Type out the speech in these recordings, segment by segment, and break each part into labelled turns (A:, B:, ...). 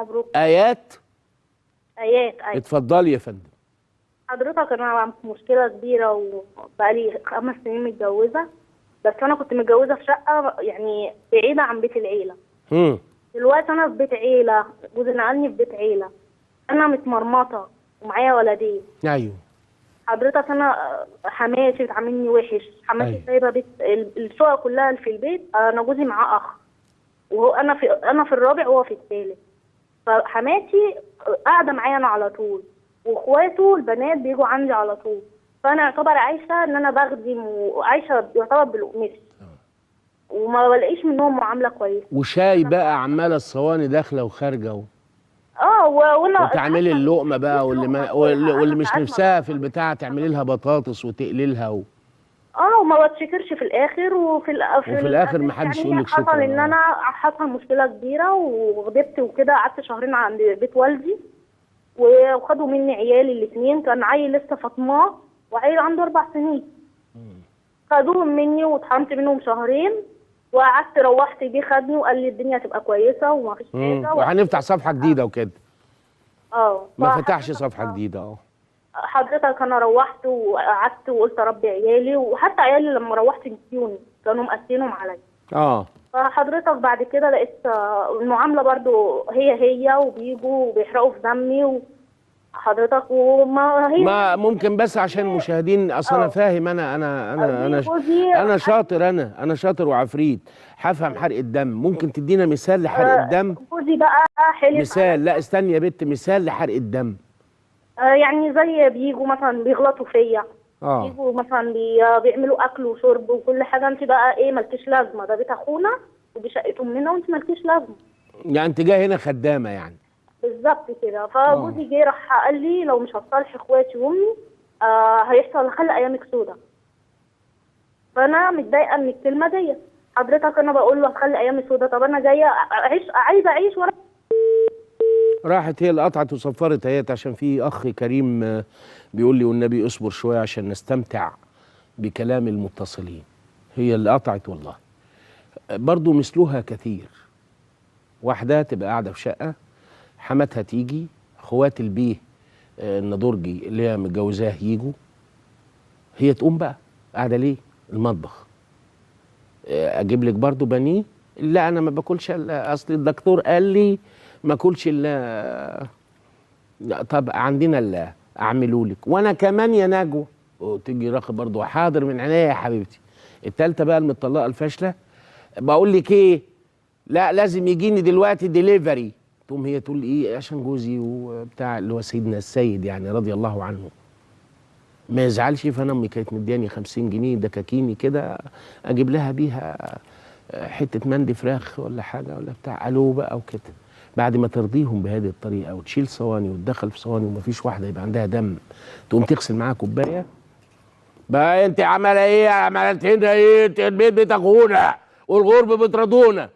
A: مبروك.
B: ايات.
A: ايات. ايوه
B: اتفضلي يا فندم.
A: حضرتك انا في مشكله كبيره وبقالي 5 سنين متجوزه، بس انا كنت متجوزه في شقه يعني بعيده عن بيت العيله. دلوقتي انا في بيت عيله، جوزي نقلني في بيت عيله، انا متمرمطه ومعايا ولدين.
B: ايوه
A: حضرتك انا حماتي بتعاملني وحش، حماتي
B: أيوة.
A: سايبه بيت الشقه كلها اللي في البيت، انا جوزي معاه اخ وهو انا في الرابع وهو في الثالث. فحماتي قاعده معايا انا على طول، واخواته البنات بيجوا عندي على طول، فانا يعتبر عايشه ان انا بخدم وعايشه يعتبر بالقماش، وما بلاقيش منهم معامله كويسه.
B: وشاي بقى عماله الصواني داخله وخارجه
A: وانا
B: وتعملي اللقمه بقى واللي مش
A: ساعات
B: نفسها في البتاع تعملي لها بطاطس وتقلي لها
A: وما بتشكرش في الاخر، وفي
B: الاخر ما حدش يقول لك شكرا.
A: حصل ان انا حصل مشكله كبيره وغضبت وكده، قعدت شهرين عند بيت والدي وخدوا مني عيالي الاثنين، كان عيل لسه فاطماه وعيل عنده 4 سنين. خدوهم مني واتحرمت منهم شهرين، وقعدت روحت جه خدني وقال لي الدنيا هتبقى كويسه وما فيش حاجه
B: وهنفتح صفحه جديده وكده. ما فتحش صفحه جديده.
A: حضرتك انا روحت وقعدت وقلت اربي عيالي، وحتى عيالي لما روحت نسيوني كانوا مقسينهم عليا. فحضرتك بعد كده لقيت المعامله برضو هي وبيجوا وبيحرقوا في دمي حضرتك
B: ما ممكن بس عشان المشاهدين اصل انا فاهم انا شاطر انا شاطر وعفريت هفهم حرق الدم. ممكن تدينا مثال لحرق الدم؟
A: جوزي بقى حلف
B: مثال. لا استني يا بت، مثال لحرق الدم.
A: يعني زي بيجوا مثلا بيغلطوا فيا، بيجوا مثلا بيعملوا اكل وشرب وكل حاجه، انت بقى ايه مالكيش لازمه، ده بيت اخونا ودي شقته مننا وانت مالكيش لازمه.
B: يعني انت جايه هنا خدامه يعني؟
A: بالظبط كده. فجوزي جه راح قال لي لو مش هتصالحي اخواتي وامي هيحصل خلق ايامك سودا. فانا متضايقه من الكلمه ديت. حضرتك انا بقول له هتخلي ايامي سودا، طب انا جايه عايزه اعيش ورا.
B: راحت هي اللي قطعت وصفرت اهيت، عشان في اخ كريم بيقول لي والنبي اصبر شويه عشان نستمتع بكلام المتصلين. هي اللي قطعت والله. برضو مثلها كثير. واحده تبقى قاعده في شقه، حماتها تيجي، اخوات البيه النضورجي اللي هي متجوزاه يجوا، هي تقوم بقى قاعده ليه؟ المطبخ. اجيب لك برضو بانيه؟ لا انا ما باكلش الا اصل الدكتور قال لي ما اكلش الا. طب عندنا الا اعمله لك وانا كمان يا نجوى. وتيجي راخي برضو حاضر من عينيا يا حبيبتي. التالتة بقى المطلقه الفاشله، بقول لك ايه، لا لازم يجيني دلوقتي ديليفري. تقوم هي تقول ايه عشان جوزي وبتاع اللي هو سيدنا السيد يعني رضي الله عنه ما يزعلش. فانا امي كانت مدياني 50 جنيه دكاكيني كده اجيب لها بيها حته مندي فراخ ولا حاجه ولا بتاع الو بقى وكده. بعد ما ترضيهم بهذه الطريقه وتشيل صواني وتدخل في صواني ومفيش واحده يبقى عندها دم، تقوم تغسل معاها كوبايه. بقى انت عماله ايه؟ عملت هنا ايه؟ البيت بتاخونا والغرب بترضونا.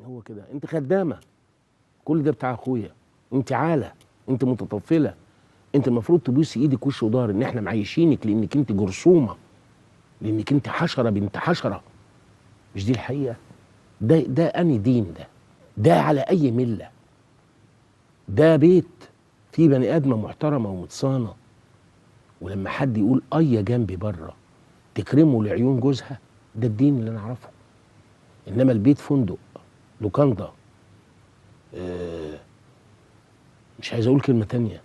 B: هو كده انت خدامه، كل ده بتاع اخويا، انت عاله، انت متطفله، انت المفروض تبوسي ايدك وش وظهر ان احنا معيشينك لانك انت جرثومه، لانك انت حشره بنت حشره. مش دي الحقيقه؟ ده اني دين ده على اي مله؟ ده بيت فيه بني ادمه محترمه ومتصانه، ولما حد يقول اي جنبي بره تكرمه لعيون جوزها، ده الدين اللي انا اعرفه. انما البيت فندق لوكاندا، مش عايز اقول كلمه تانيه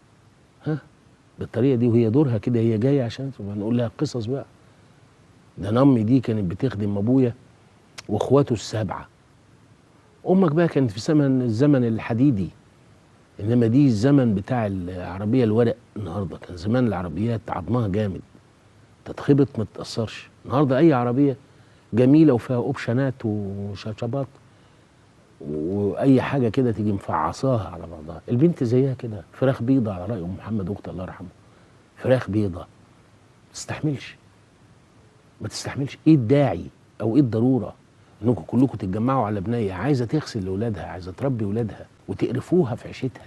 B: بالطريقه دي، وهي دورها كده، هي جايه عشان نقول لها قصص بقى. ده انا امي دي كانت بتخدم ابويا واخواته ال7. امك بقى كانت في الزمن الحديدي، انما دي الزمن بتاع العربيه الورق. النهارده كان زمان العربيات عظمها جامد، تتخبط ما تتاثرش. النهارده اي عربيه جميله وفيها اوبشنات وشاشبات واي حاجه كده تيجي مفعصاها على بعضها. البنت زيها كده، فراخ بيضه على راي ام محمد اخت الله يرحمه، فراخ بيضه ما تستحملش. ايه الداعي او ايه الضروره انكم كلكم تتجمعوا على بنيه عايزه تغسل لاولادها، عايزه تربي ولادها وتقرفوها في عيشتها؟